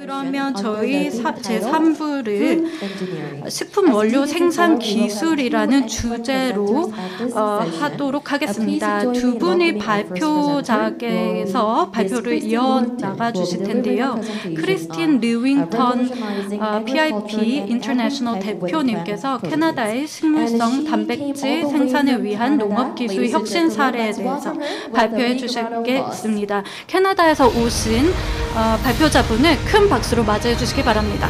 그러면 저희 제3부를 식품 원료 생산 기술이라는 주제로 하도록 하겠습니다. 두 분이 발표자께서 발표를 이어나가 주실 텐데요. 크리스틴 리윙턴 PIP 인터내셔널 대표님께서 캐나다의 식물성 단백질 생산을 위한 농업기술 혁신 사례에 대해서 발표해 주시겠습니다. 캐나다에서 오신 발표자분을 큰 박수로 맞이해 주시기 바랍니다.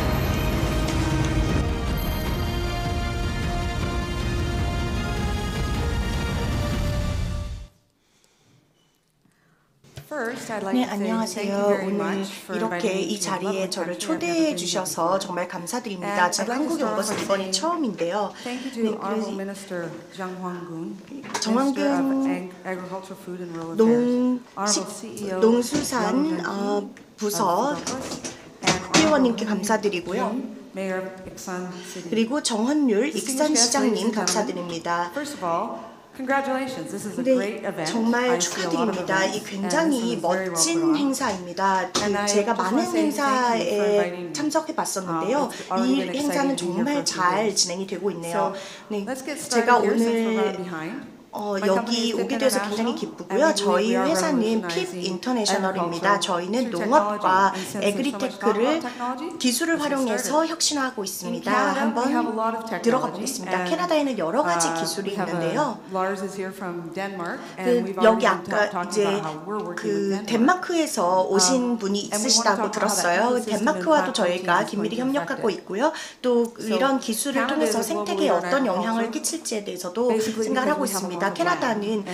네, 안녕하세요. 오늘 이렇게 이 자리에 저를 초대해 주셔서 정말 감사드립니다. 제가 한국에 온 것은 이번이 처음인데요. 정황균 농수산 부서 회원님께 감사드리고요. 그리고 정헌율 익산시장님 감사드립니다. 정말 축하드립니다. 이 굉장히 멋진 행사입니다. 제가 많은 행사에 참석해 봤었는데요. 이 행사는 정말 잘 진행이 되고 있네요. 네, 제가 오늘 여기 오게 돼서 굉장히 기쁘고요. 저희 회사는 핍 인터내셔널입니다. 저희는 농업과 에그리테크를 기술을 활용해서 혁신하고 있습니다. 한번 들어가 보겠습니다. 캐나다에는 여러 가지 기술이 있는데요. 여기 아까 이제 덴마크에서 오신 분이 있으시다고 들었어요. 덴마크와도 저희가 긴밀히 협력하고 있고요. 또 이런 기술을 통해서 생태계에 어떤 영향을 끼칠지에 대해서도 생각을 하고 있습니다. 캐나다는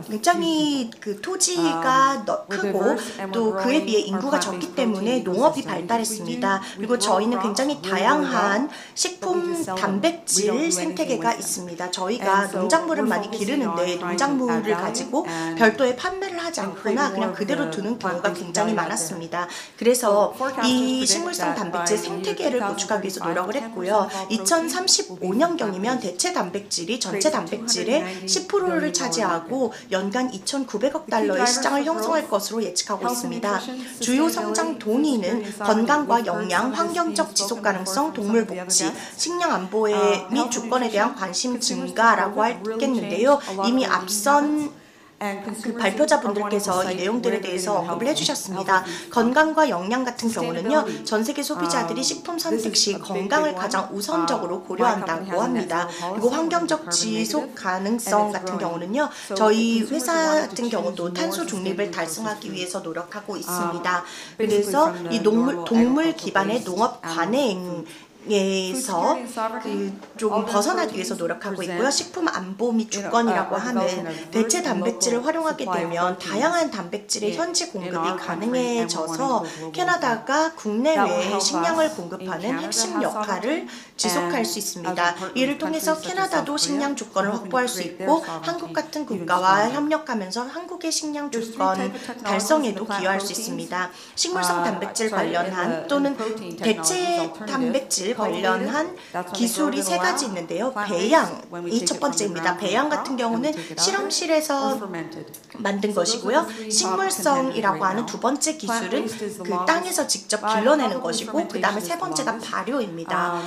굉장히 토지가 크고 또 그에 비해 인구가 적기 때문에 농업이 발달했습니다. 그리고 저희는 굉장히 다양한 식품 단백질 생태계가 있습니다. 저희가 농작물은 많이 기르는데 농작물을 가지고 별도의 판매를 하지 않거나 그냥 그대로 두는 경우가 굉장히 많았습니다. 그래서 이 식물성 단백질 생태계를 구축하기 위해서 노력을 했고요. 2035년경이면 대체 단백질이 전체 단백질의 10%를 차지하고 연간 2,900억 달러의 시장을 형성할 것으로 예측하고 있습니다. 주요 성장 동의는 건강과 영양, 환경적 지속 가능성, 동물 복지, 식량 안보 및 주권에 대한 관심 증가라고 하겠는데요. 이미 앞선 발표자분들께서 이 내용들에 대해서 언급을 해주셨습니다. 건강과 영양 같은 경우는요, 전 세계 소비자들이 식품 선택 시 건강을 가장 우선적으로 고려한다고 합니다. 그리고 환경적 지속 가능성 같은 경우는요, 저희 회사 같은 경우도 탄소 중립을 달성하기 위해서 노력하고 있습니다. 그래서 이 동물 기반의 농업 관행 에서 좀 벗어나기 위해서 노력하고 있고요. 식품 안보 및 주권이라고 하는 대체 단백질을 활용하게 되면 다양한 단백질의 현지 공급이 가능해져서 캐나다가 국내외에 식량을 공급하는 핵심 역할을 지속할 수 있습니다. 이를 통해서 캐나다도 식량 주권을 확보할 수 있고 한국 같은 국가와 협력하면서 한국의 식량 주권 달성에도 기여할 수 있습니다. 식물성 단백질 관련한 또는 대체 단백질 관련한 기술이 세 가지 있는데요. 배양이 첫 번째입니다. 배양 같은 경우는 실험실에서 만든 것이고요. 식물성이라고 하는 두 번째 기술은 땅에서 직접 길러내는 것이고 그 다음에 세 번째가 발효입니다.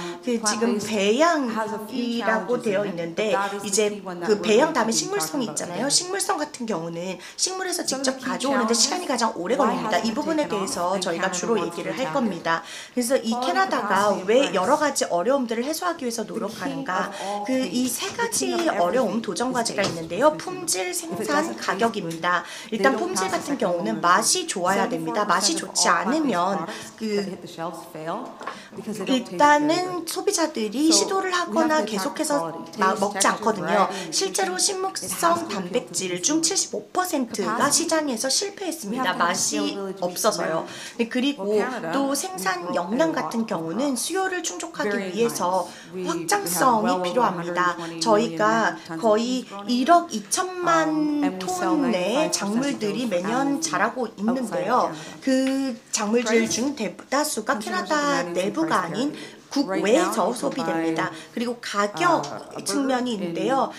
지금 배양이라고 되어 있는데 이제 배양 다음에 식물성이 있잖아요. 식물성 같은 경우는 식물에서 직접 가져오는데 시간이 가장 오래 걸립니다. 이 부분에 대해서 저희가 주로 얘기를 할 겁니다. 그래서 이 캐나다가 왜 여러 가지 어려움들을 해소하기 위해서 노력하는가, 이 세 가지 어려움, 도전 과제가 있는데요. 품질, 생산, 가격입니다. 일단 품질 같은 경우는 맛이 좋아야 됩니다. 맛이 좋지 않으면 일단은 소비자들이 시도를 하거나 계속해서 먹지 않거든요. 실제로 식물성 단백질 중 75%가 시장에서 실패했습니다. 맛이 없어서요. 그리고 또 생산 역량 같은 경우는 수요를 충족하기 위해서 확장성이 필요합니다. 저희가 거의 1억 2천만 톤의 작물들이 매년 자라고 있는데요. 그 작물들 중 대다수가 캐나다 내부가 아닌 국외에서 소비됩니다. 그리고 가격 측면이 있는데요.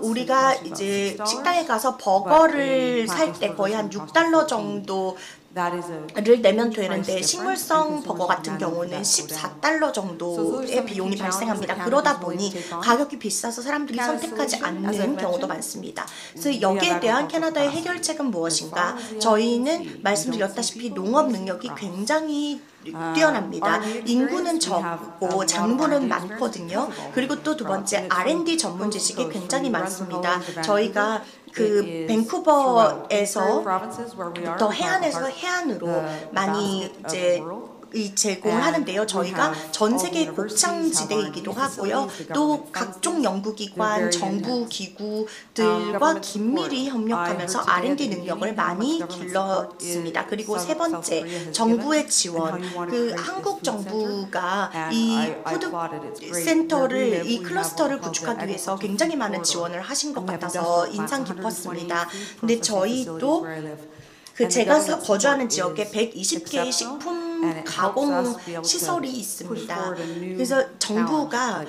우리가 이제 식당에 가서 버거를 살 때 거의 한 $6 정도 를 내면 되는데 식물성 버거 같은 경우는 $14 정도의 비용이 발생합니다. 그러다 보니 가격이 비싸서 사람들이 선택하지 않는 경우도 많습니다. 그래서 여기에 대한 캐나다의 해결책은 무엇인가? 저희는 말씀드렸다시피 농업 능력이 굉장히 뛰어납니다. 인구는 적고 작물은 많거든요. 그리고 또 두 번째 R&D 전문 지식이 굉장히 많습니다. 저희가 그 밴쿠버에서부터 해안에서 해안으로 많이 이제 제공을 하는데요. 저희가 전 세계 곡창지대이기도 하고요. 또 각종 연구기관, 정부 기구들과 긴밀히 협력하면서 R&D 능력을 많이 길렀습니다. 그리고 세 번째, 정부의 지원. 그 한국 정부가 이 푸드 센터를, 이 클러스터를 구축하기 위해서 굉장히 많은 지원을 하신 것 같아서 인상 깊었습니다. 근데 저희도 그 제가 거주하는 지역에 120개의 식품 가공 시설이 있습니다. 그래서 정부가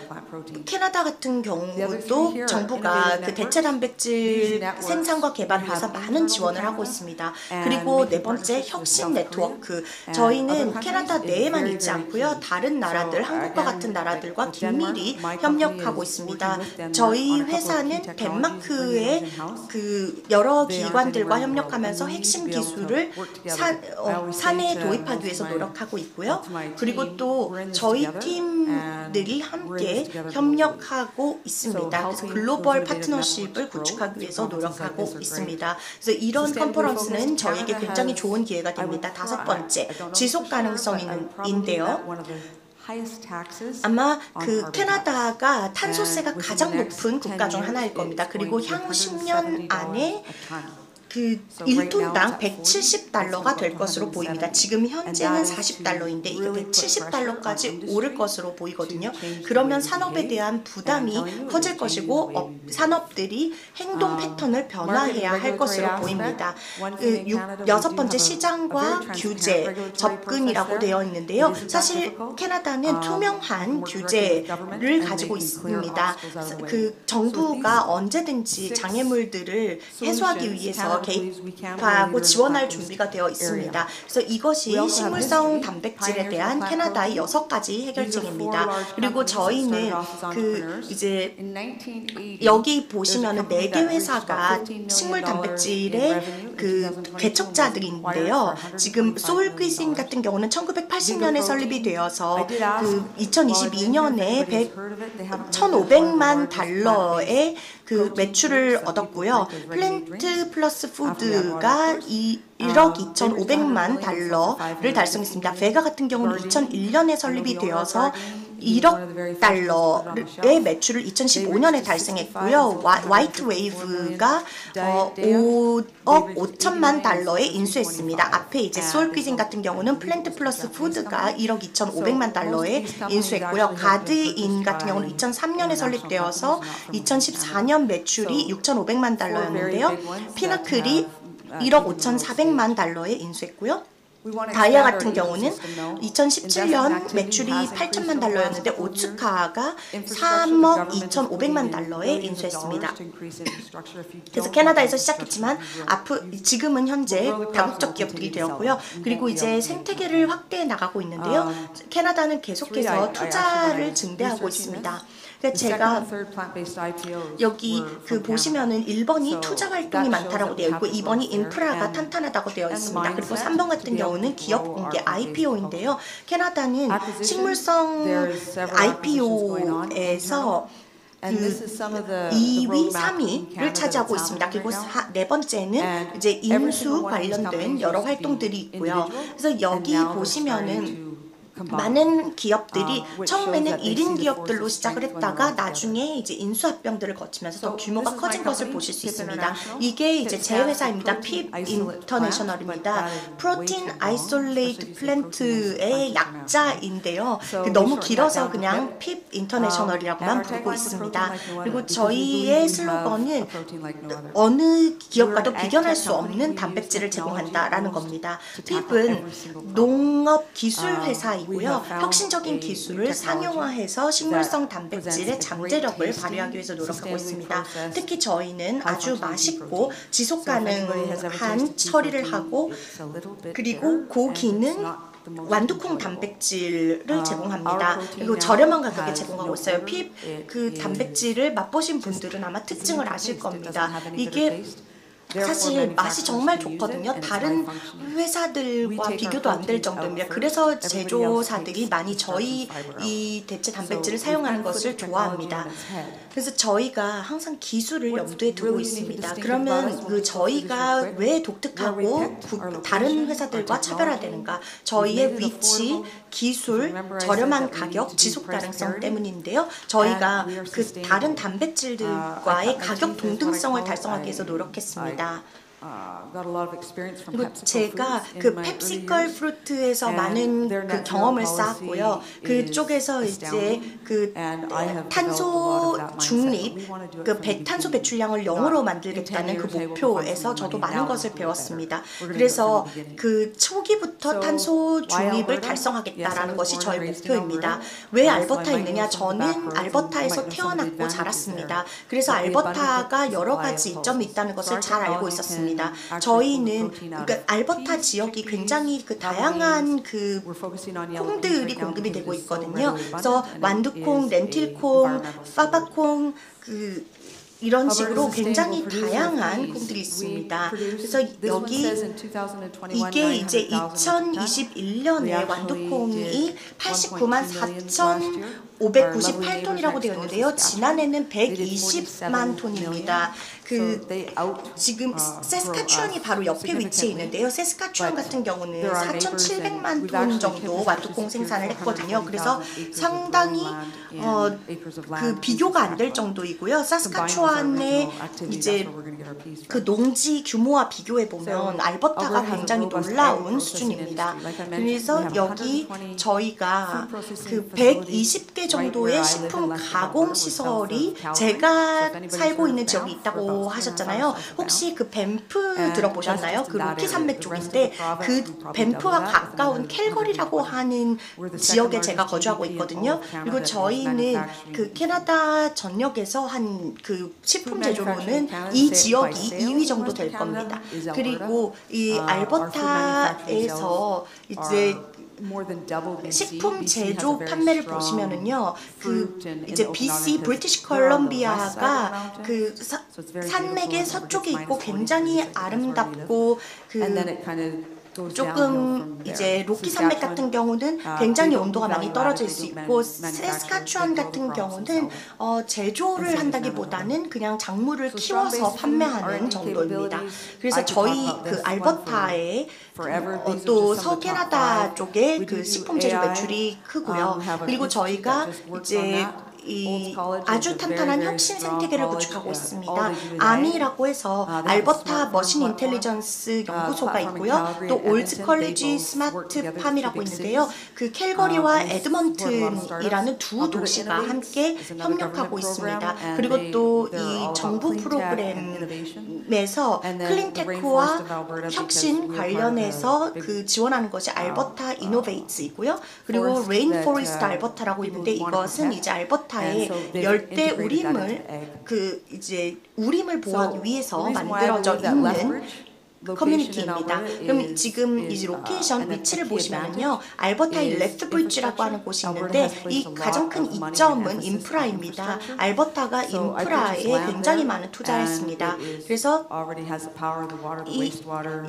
캐나다 같은 경우도 정부가 그 대체 단백질 생산과 개발을 위해서 많은 지원을 하고 있습니다. 그리고 네 번째, 혁신 네트워크. 저희는 캐나다 내에만 있지 않고요. 다른 나라들, 한국과 같은 나라들과 긴밀히 협력하고 있습니다. 저희 회사는 덴마크의 그 여러 기관들과 협력하면서 핵심 기술을 사내에 도입하기 위해서 노력하고 있고요. 그리고 또 저희 팀들이 함께 협력하고 있습니다. 그래서 글로벌 파트너십을 구축하기 위해서 노력하고 있습니다. 그래서 이런 컨퍼런스는 저에게 굉장히 좋은 기회가 됩니다. 다섯 번째, 지속 가능성인데요. 아마 그 캐나다가 탄소세가 가장 높은 국가 중 하나일 겁니다. 그리고 향후 10년 안에 그 1톤당 $170가 될 것으로 보입니다. 지금 현재는 $40인데 이거 $170까지 오를 것으로 보이거든요. 그러면 산업에 대한 부담이 커질 것이고 산업들이 행동 패턴을 변화해야 할 것으로 보입니다. 여섯 번째, 시장과 규제, 접근이라고 되어 있는데요. 사실 캐나다는 투명한 규제를 가지고 있습니다. 그 정부가 언제든지 장애물들을 해소하기 위해서 개입하고 지원할 준비가 되어 있습니다. 그래서 이것이 식물성 단백질에 대한 캐나다의 6가지 해결책입니다. 그리고 저희는 그 이제 여기 보시면은 4개 회사가 식물 단백질의 그 개척자들인데요. 지금 소울 퀴진 같은 경우는 1980년에 설립이 되어서 그 2022년에 $1,500만 그 매출을 얻었고요. 플랜트 플러스 푸드가 1억 2,500만 달러를 달성했습니다. 베가 같은 경우는 2001년에 설립이 되어서 1억 달러의 매출을 2015년에 달성했고요. 화이트 웨이브가 5억 5천만 달러에 인수했습니다. 앞에 이제 소울 퀴진 같은 경우는 플랜트 플러스 푸드가 1억 2,500만 달러에 인수했고요. 가드인 같은 경우는 2003년에 설립되어서 2014년 매출이 6,500만 달러였는데요. 피나클이 1억 5,400만 달러에 인수했고요. 다이아 같은 경우는 2017년 매출이 8천만 달러였는데 오츠카가 3억 2,500만 달러에 인수했습니다. 그래서 캐나다에서 시작했지만 지금은 현재 다국적 기업들이 되었고요. 그리고 이제 생태계를 확대해 나가고 있는데요. 캐나다는 계속해서 투자를 증대하고 있습니다. 제가 여기 그 보시면은 1번이 투자 활동이 많다라고 되어 있고 2번이 인프라가 탄탄하다고 되어 있습니다. 그리고 3번 같은 경우는 기업 공개 IPO인데요. 캐나다는 식물성 IPO에서 그 2위, 3위를 차지하고 있습니다. 그리고 네 번째는 이제 인수 관련된 여러 활동들이 있고요. 그래서 여기 보시면은 많은 기업들이 처음에는 1인 기업들로 시작을 했다가 나중에 이제 인수합병들을 거치면서 더 규모가 커진 것을 보실 수 있습니다. 이게 이제 제 회사입니다. PIP 인터내셔널입니다. 프로틴 아이솔레이트 플랜트의 약자인데요. 너무 길어서 그냥 PIP 인터내셔널이라고만 부르고 있습니다. 그리고 저희의 슬로건은 어느 기업과도 비견할 수 없는 단백질을 제공한다라는 겁니다. PIP은 농업 기술 회사입니다. 기술이고요. 혁신적인 기술을 상용화해서 식물성 단백질의 잠재력을 발휘하기 위해서 노력하고 있습니다. 특히 저희는 아주 맛있고 지속 가능한 처리를 하고 그리고 고기능 완두콩 단백질을 제공합니다. 그리고 저렴한 가격에 제공하고 있어요. 그 단백질을 맛보신 분들은 아마 특징을 아실 겁니다. 이게 사실 맛이 정말 좋거든요. 다른 회사들과 비교도 안 될 정도입니다. 그래서 제조사들이 많이 저희 이 대체 단백질을 사용하는 것을 좋아합니다. 그래서 저희가 항상 기술을 염두에 두고 있습니다. 그러면 그 저희가 왜 독특하고 다른 회사들과 차별화되는가? 저희의 위치, 기술, 저렴한 가격, 지속 가능성 때문인데요. 저희가 그 다른 단백질들과의 가격 동등성을 달성하기 위해서 노력했습니다. 그리고 제가 그 펩시컬 프루트에서 많은 그 경험을 쌓았고요. 그쪽에서 이제 그 탄소 중립, 그 탄소 배출량을 0으로 만들겠다는 그 목표에서 저도 많은 것을 배웠습니다. 그래서 그 초기부터 탄소 중립을 달성하겠다라는 것이 저의 목표입니다. 왜 알버타에 있느냐? 저는 알버타에서 태어났고 자랐습니다. 그래서 알버타가 여러 가지 이점이 있다는 것을 잘 알고 있었습니다. 저희는 그러니까 알버타 지역이 굉장히 그 다양한 그 콩들이 공급이 되고 있거든요. 그래서 완두콩, 렌틸콩, 파바콩 이런 식으로 굉장히 다양한 콩들이 있습니다. 그래서 여기 이게 이제 2021년에 완두콩이 89만 4,598톤이라고 되어 있는데요. 지난해는 120만 톤입니다. 지금 세스카츄안이 바로 옆에 위치해 있는데요. 세스카츄안 같은 경우는 4,700만 톤 정도 완두콩 생산을 했거든요. 그래서 상당히 그 비교가 안 될 정도이고요. 사스카츄안의 이제 그 농지 규모와 비교해 보면 알버타가 굉장히 놀라운 수준입니다. 그래서 여기 저희가 그 120개 정도의 식품 가공 시설이 제가 살고 있는 지역이 있다고 하셨잖아요. 혹시 그 밴프 들어보셨나요? 그 로키 산맥 쪽인데 그 밴프와 가까운 캘거리라고 하는 지역에 제가 거주하고 있거든요. 그리고 저희는 그 캐나다 전역에서 한 그 식품 제조로는 이 지역이 2위 정도 될 겁니다. 그리고 이 알버타에서 이제 식품 제조 판매를 보시면은요, 그 이제 BC 브리티시 컬럼비아가 그 산맥의 서쪽에 있고 굉장히 아름답고 조금 이제 로키 산맥 같은 경우는 굉장히 온도가 많이 떨어질 수 있고 세스카츄안 같은 경우는 제조를 한다기보다는 그냥 작물을 키워서 판매하는 정도입니다. 그래서 저희 그 알버타의 또 서캐나다 쪽에 그 식품 제조 매출이 크고요. 그리고 저희가 이제 이 아주 탄탄한 혁신 생태계를 구축하고 있습니다. 아미라고 해서 알버타 머신 인텔리전스 연구소가 있고요. 또 올즈 컬리지 스마트 팜이라고 있는데요. 그 캘거리와 에드먼튼이라는 두 도시가 함께 협력하고 있습니다. 그리고 또 이 정부 프로그램에서 클린테크와 혁신 관련해서 그 지원하는 것이 알버타 이노베이츠이고요. 그리고 레인포레스트 알버타라고 있는데 이것은 이제 알버타 열대 우림을 그 이제 우림을 보호하기 위해서 만들어져 있는 커뮤니티입니다. 그럼 지금 이 로케이션 위치를 보시면요, 알버타의 레스브리지라고 하는 곳이 있는데 이 가장 큰 이점은 인프라입니다. 알버타가 인프라에 굉장히 많은 투자를 했습니다. 그래서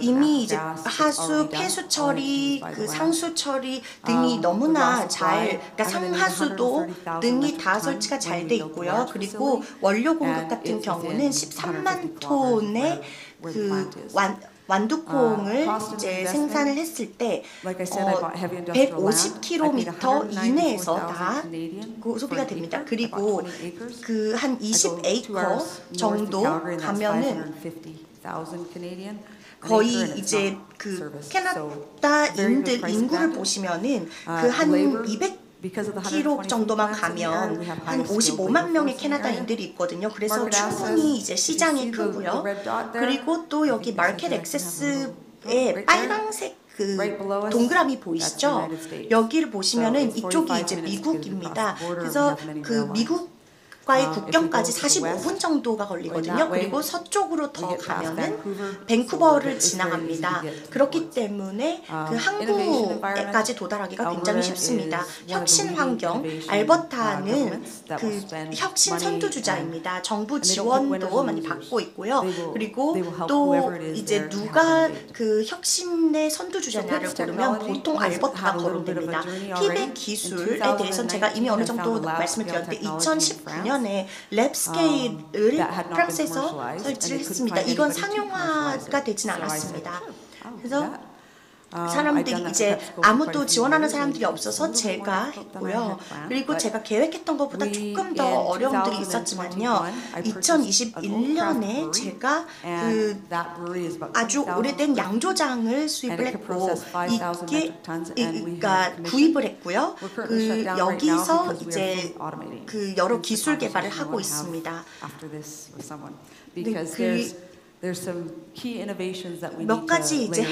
이미 이제 하수, 폐수 처리, 그 상수 처리 등이 너무나 그러니까 상하수도 등이 다 설치가 잘 돼 있고요. 그리고 원료 공급 같은 경우는 13만 톤의 그 완두콩을 이제 생산을 했을 때 150km 이내에서 다 소비가 됩니다. 그리고 그 한 20에이커 정도 가면은 거의 이제 그 캐나다인들 인구를 보시면은 그 한 200km 정도만 가면 한 55만 명의 캐나다인들이 있거든요. 그래서 충분히 이제 시장이 크고요. 그리고 또 여기 마켓 액세스에 빨강색 그 동그라미 보이시죠? 여기를 보시면은 이쪽이 이제 미국입니다. 그래서 그 미국과의 국경까지 45분 정도가 걸리거든요. 그리고 서쪽으로 더 가면은 밴쿠버를 지나갑니다. 그렇기 때문에 그 항구까지 도달하기가 굉장히 쉽습니다. 혁신환경, 알버타는 그 혁신 선두주자입니다. 정부 지원도 많이 받고 있고요. 그리고 또 이제 누가 그 혁신의 선두주자냐를 고르면 보통 알버타가 거론됩니다. 핍의 기술에 대해서는 제가 이미 어느 정도 말씀을 드렸는데 2019년에 랩스케일을 프랑스에서 설치를 했습니다. 이건 상용화가 되진 않았습니다. 그래서 사람들이 이제 아무도 지원하는 사람들이 없어서 제가 했고요. 그리고 제가 계획했던 것보다 조금 더 어려움들이 있었지만요. 2021년에 제가 그 아주 오래된 양조장을 수입을 했고 이게 그러니까 구입을 했고요. 그 여기서 이제 그 여러 기술 개발을 하고 있습니다. 몇 가지 이제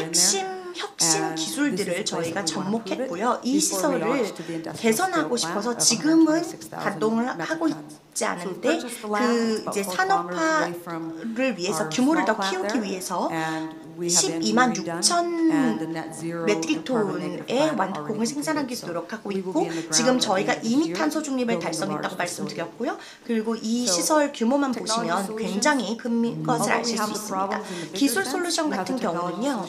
혁신 기술들을 저희가 접목했고요. 이 시설을 개선하고 싶어서 지금은 가동을 하고 있지 않은데 그 이제 산업화를 위해서 규모를 더 키우기 위해서 12만 6천 메트릭톤의 완두콩을 생산하기 노력하고 있고 지금 저희가 이미 탄소 중립을 달성했다고 말씀드렸고요. 그리고 이 시설 규모만 보시면 굉장히 큰 것을 아실 수 있습니다. 기술 솔루션 같은 경우는요.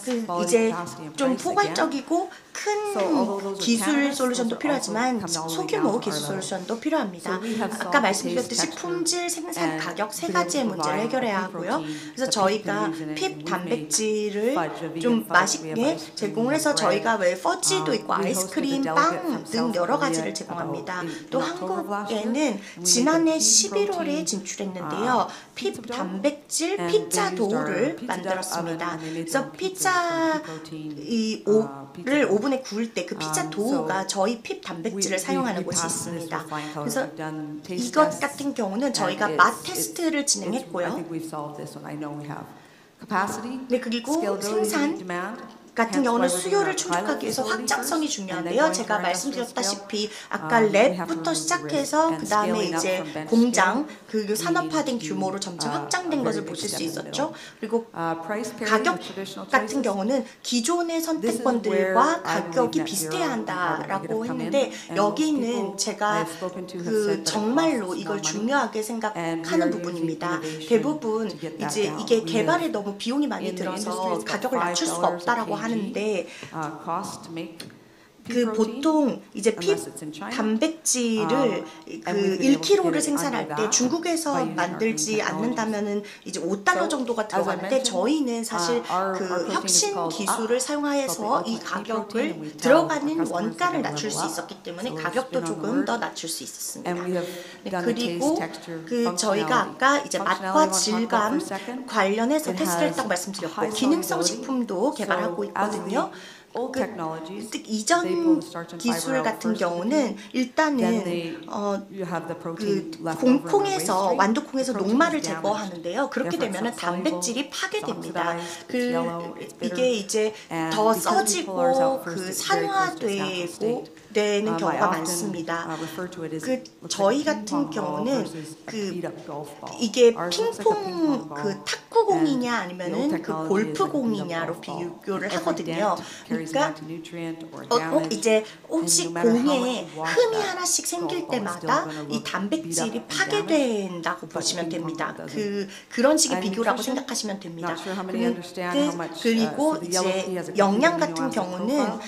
그 이제 좀 포괄적이고 큰 기술 솔루션도 필요하지만 소규모 기술 솔루션도 필요합니다. 아까 말씀드렸듯이 품질, 생산, 가격 세 가지의 문제를 해결해야 하고요. 그래서 저희가 핍 단백질을 좀 맛있게 제공을 해서 저희가 왜 퍼지도 있고 아이스크림, 빵 등 여러 가지를 제공합니다. 또 한국에는 지난해 11월에 진출했는데요. 핍 단백질 피자 도우를 만들었습니다. 그래서 피자를 오븐에 구울 때 그 피자 도우가 저희 핍 단백질을 사용하는 곳이 있습니다. 그래서 이것 같은 경우는 저희가 맛 테스트를 진행했고요. 네, 그리고 생산 같은 경우는 수요를 충족하기 위해서 확장성이 중요한데요. 제가 말씀드렸다시피 아까 랩부터 시작해서 그 다음에 이제 공장, 그 산업화된 규모로 점차 확장된 것을 보실 수 있었죠. 그리고 가격 같은 경우는 기존의 선택권들과 가격이 비슷해야 한다라고 했는데 여기는 제가 그 정말로 이걸 중요하게 생각하는 부분입니다. 대부분 이제 이게 개발에 너무 비용이 많이 들어서 가격을 낮출 수가 없다라고 하는데 그 보통 이제 핍 단백질을 그 1kg를 생산할 때 중국에서 만들지 않는다면은 이제 $5 정도가 들어가는데 저희는 사실 그 혁신 기술을 사용하여서 이 가격을 들어가는 원가를 낮출 수 있었기 때문에 가격도 조금 더 낮출 수 있었습니다. 네, 그리고 그 저희가 아까 이제 맛과 질감 관련해서 테스트를 했다고 말씀드렸고 기능성 식품도 개발하고 있거든요. 이전 기술 같은 경우는 일단은 그 공콩에서 완두콩에서 녹말을 제거하는데요. 그렇게 되면 단백질이 파괴됩니다. 이게 이제 더 써지고 그 산화되고 되는 경우가 많습니다. 그 저희 같은 경우는 그 이게 핑퐁 그 탁구공이냐 아니면은 그 골프공이냐로 비교를 하거든요. 그러니까 이제 혹시 공에 흠이 하나씩 생길 때마다 이 단백질이 파괴된다고 보시면 됩니다. 그런 식의 비교라고 생각하시면 됩니다. 그리고 이제 영양 같은 경우는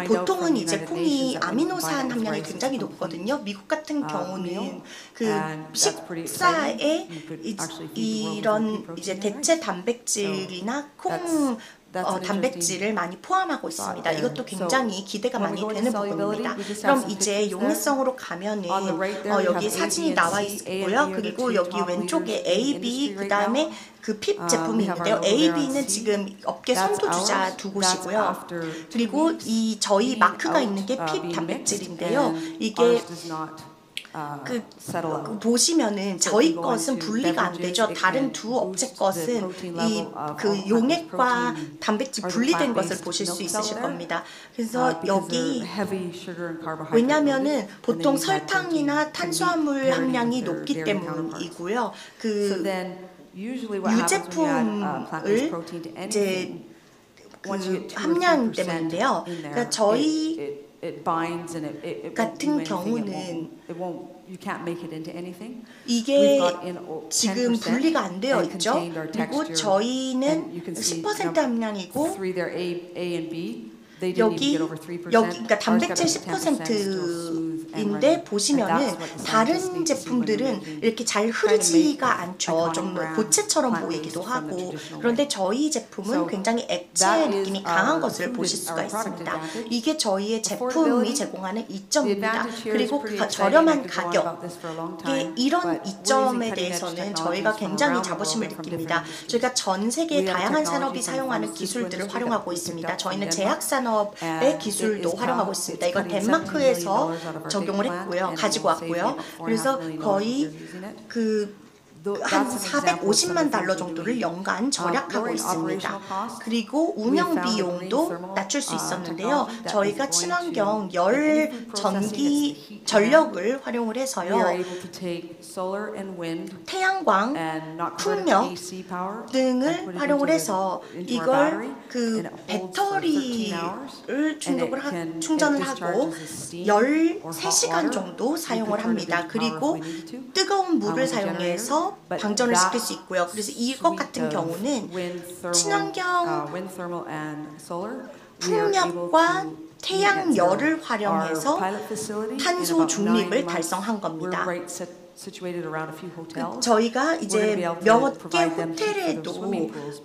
보통은 이제 콩이 아미노산 함량이 굉장히 높거든요. 미국 같은 경우는 그 식사에 이런 이제 대체 단백질이나 콩 단백질을 많이 포함하고 있습니다. 이것도 굉장히 기대가 많이 되는 부분입니다. 그럼 이제 용이성으로 가면은 여기 사진이 나와 있고요. 그리고 여기 왼쪽에 AB 그 다음에 그 핍 제품이 있는데요. AB는 지금 업계 선두주자 두 곳이고요. 그리고 이 저희 마크가 있는 게 핍 단백질인데요. 이게 보시면은 저희 것은 분리가 안 되죠. 다른 두 업체 것은 이 그 용액과 단백질 분리된 것을 보실 수 있으실 겁니다. 그래서 여기 왜냐면은 보통 설탕이나 탄수화물 함량이 높기 때문이고요. 그 유제품을 이제 그 함량 때문인데요. 그러니까 저희 같은 경우는 이게 지금 분리가 안 되어 있죠. 그리고 저희는 10% 함량이고 여기 그러니까 단백질 10%인데 보시면은 다른 제품들은 이렇게 잘 흐르지가 않죠. 좀 고체처럼 보이기도 하고. 그런데 저희 제품은 굉장히 액체 느낌이 강한 것을 보실 수가 있습니다. 이게 저희의 제품이 제공하는 이점입니다. 그리고 그 저렴한 가격. 이런 이점에 대해서는 저희가 굉장히 자부심을 느낍니다. 저희가 전 세계 다양한 산업이 사용하는 기술들을 활용하고 있습니다. 저희는 제약산업의 기술도 활용하고 있습니다. 이건 덴마크에서 적용을 했고요. 가지고 왔고요. 그래서 거의 한 450만 달러 정도를 연간 절약하고 있습니다. 그리고 운영 비용도 낮출 수 있었는데요. 저희가 친환경 열 전기 전력을 활용을 해서요. 태양광, 풍력 등을 활용을 해서 이걸 그 배터리를 충전을 하고 13시간 정도 사용을 합니다. 그리고 뜨거운 물을 사용해서 방전을 시킬 수 있고요. 그래서 이것 같은 경우는 친환경 풍력과 태양열을 활용해서 탄소 중립을 달성한 겁니다. 저희가 이제 몇 개 호텔에도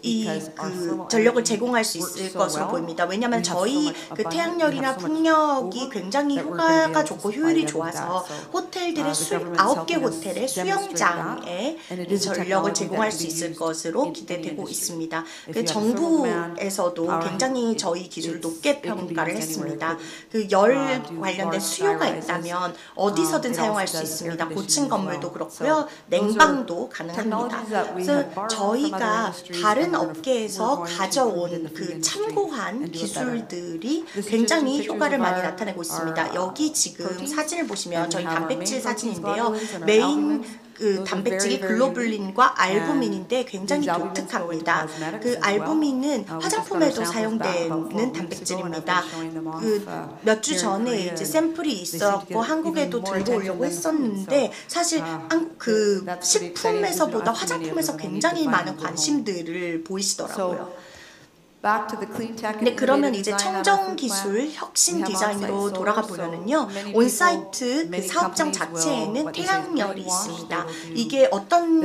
이 그 전력을 제공할 수 있을 것으로 보입니다. 왜냐하면 저희 그 태양열이나 풍력이 굉장히 효과가 좋고 효율이 좋아서 호텔들의 9개 호텔의 수영장에 이 전력을 제공할 수 있을 것으로 기대되고 있습니다. 정부에서도 굉장히 저희 기술을 높게 평가를 했습니다. 그 열 관련된 수요가 있다면 어디서든 사용할 수 있습니다. 고층 건물도 그렇고요. 냉방도 가능합니다. 그래서 저희가 다른 업계에서 가져온 그 참고한 기술들이 굉장히 효과를 많이 나타내고 있습니다. 여기 지금 사진을 보시면 저희 단백질 사진인데요. 메인 그 단백질이 글로불린과 알부민인데 굉장히 독특합니다. 그 알부민은 화장품에도 사용되는 단백질입니다. 그 몇 주 전에 이제 샘플이 있었고 한국에도 들고 오려고 했었는데 사실 그 식품에서보다 화장품에서 굉장히 많은 관심들을 보이시더라고요. 네, 그러면 이제 청정 기술 혁신 디자인으로 돌아가 보면은요, 온사이트 그 사업장 자체에는 태양열이 있습니다. 이게 어떤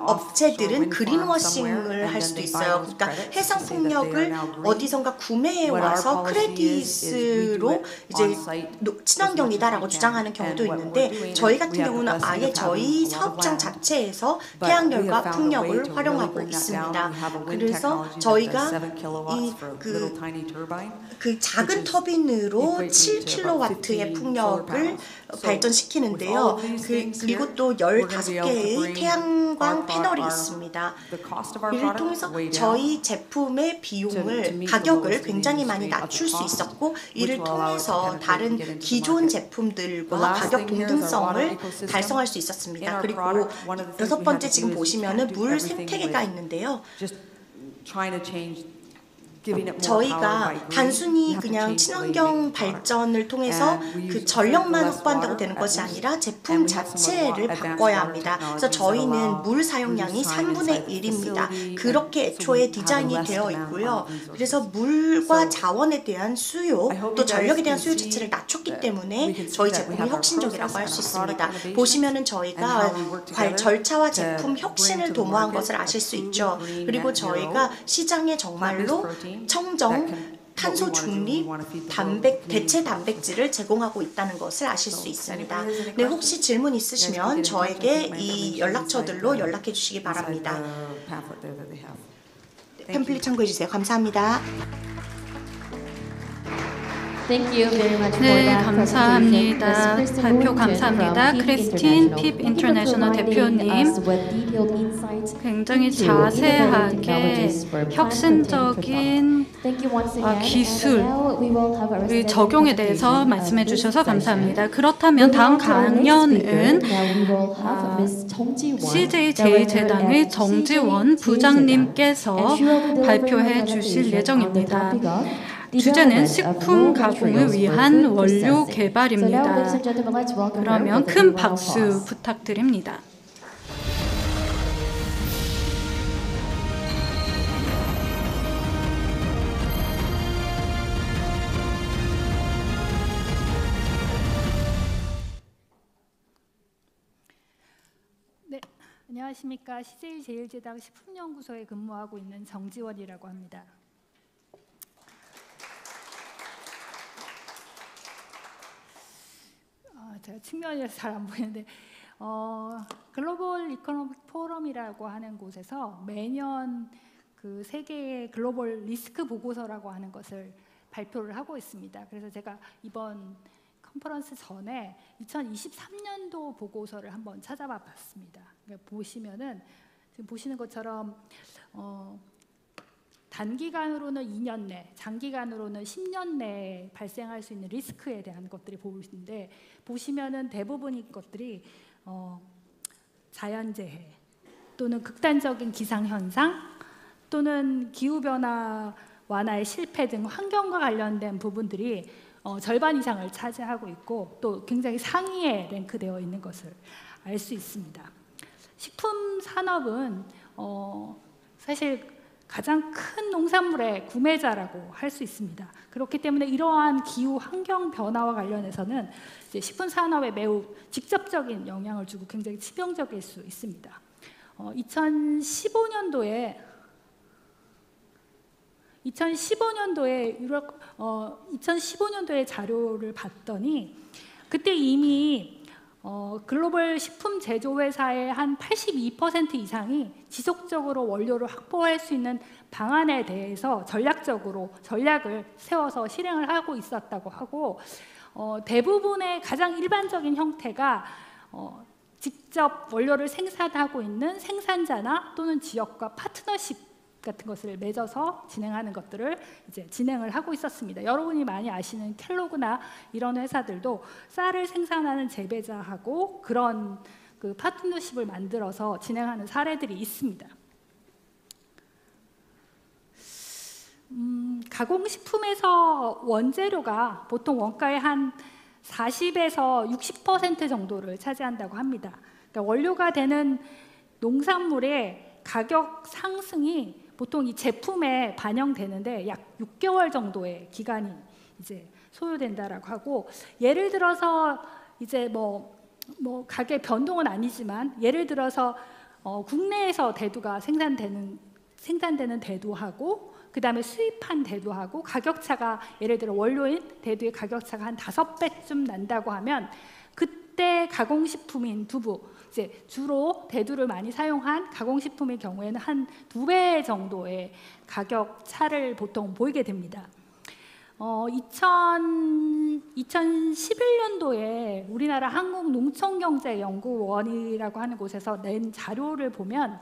업체들은 그린워싱을 할 수도 있어요. 그러니까 해상 풍력을 어디선가 구매해 와서 크레딧으로 이제 친환경이다라고 주장하는 경우도 있는데 저희 같은 경우는 아예 저희 사업장 자체에서 태양열과 풍력을 활용하고 있습니다. 그래서 저희가 그 작은 터빈으로 7kW의 풍력을 발전시키는데요. 그리고 또 15개의 태양광 패널이 있습니다. 이를 통해서 저희 제품의 가격을 굉장히 많이 낮출 수 있었고 이를 통해서 다른 기존 제품들과 가격 동등성을 달성할 수 있었습니다. 그리고 6번째 지금 보시면은 물 생태계가 있는데요. 저희가 단순히 그냥 친환경 발전을 통해서 그 전력만 확보한다고 되는 것이 아니라 제품 자체를 바꿔야 합니다. 그래서 저희는 물 사용량이 3분의 1입니다. 그렇게 애초에 디자인이 되어 있고요. 그래서 물과 자원에 대한 수요, 또 전력에 대한 수요 자체를 낮췄기 때문에 저희 제품이 혁신적이라고 할 수 있습니다. 보시면은 저희가 절차와 제품 혁신을 도모한 것을 아실 수 있죠. 그리고 저희가 시장에 정말로 청정, 탄소 중립, 대체 단백질을 제공하고 있다는 것을 아실 수 있습니다. 네, 혹시 질문 있으시면 저에게 이 연락처들로 연락해 주시기 바랍니다. 팸플릿 참고해 주세요. 감사합니다. 네, 감사합니다. 발표 감사합니다. 크리스틴 핍 인터내셔널 대표님, 굉장히 자세하게 혁신적인 기술의 적용에 대해서 말씀해 주셔서 감사합니다. 그렇다면 다음 강연은 CJ 제1재단의 정지원 부장님께서 발표해 주실 예정입니다. 주제는 식품 가공을 위한 원료 개발입니다. 그러면 큰 박수 부탁드립니다. 네, 안녕하십니까. CJ 제1재단 식품연구소에 근무하고 있는 정지원이라고 합니다. 제가 측면이라서 잘 안 보이는데 글로벌 이코노믹 포럼이라고 하는 곳에서 매년 그 세계의 글로벌 리스크 보고서라고 하는 것을 발표를 하고 있습니다. 그래서 제가 이번 컨퍼런스 전에 2023년도 보고서를 한번 찾아봐 봤습니다. 그러니까 보시면은 지금 보시는 것처럼 단기간으로는 2년 내, 장기간으로는 10년 내에 발생할 수 있는 리스크에 대한 것들이 보이는데 보시면은 대부분의 것들이 자연재해 또는 극단적인 기상현상 또는 기후변화 완화의 실패 등 환경과 관련된 부분들이 절반 이상을 차지하고 있고 또 굉장히 상위에 랭크되어 있는 것을 알 수 있습니다. 식품 산업은 사실 가장 큰 농산물의 구매자라고 할 수 있습니다. 그렇기 때문에 이러한 기후 환경 변화와 관련해서는 이제 식품 산업에 매우 직접적인 영향을 주고 굉장히 치명적일 수 있습니다. 2015년도에 자료를 봤더니 그때 이미 글로벌 식품 제조 회사의 한 82% 이상이 지속적으로 원료를 확보할 수 있는 방안에 대해서 전략을 세워서 실행을 하고 있었다고 하고 대부분의 가장 일반적인 형태가 직접 원료를 생산하고 있는 생산자나 또는 지역과 파트너십 같은 것을 맺어서 진행하는 것들을 이제 진행을 하고 있었습니다. 여러분이 많이 아시는 켈로그나 이런 회사들도 쌀을 생산하는 재배자하고 그런 그 파트너십을 만들어서 진행하는 사례들이 있습니다. 가공식품에서 원재료가 보통 원가의 한 40에서 60% 정도를 차지한다고 합니다. 그러니까 원료가 되는 농산물의 가격 상승이 보통 이 제품에 반영되는데 약 6개월 정도의 기간이 이제 소요된다라고 하고 예를 들어서 이제 뭐 가격 변동은 아니지만 예를 들어서 국내에서 대두가 생산되는 대두하고 그 다음에 수입한 대두하고 가격차가 예를 들어 원료인 대두의 가격차가 한 5배쯤 난다고 하면 그때 가공식품인 두부 이제 주로 대두를 많이 사용한 가공식품의 경우에는 한 2배 정도의 가격 차를 보통 보이게 됩니다. 2011년도에 우리나라 한국농촌경제연구원이라고 하는 곳에서 낸 자료를 보면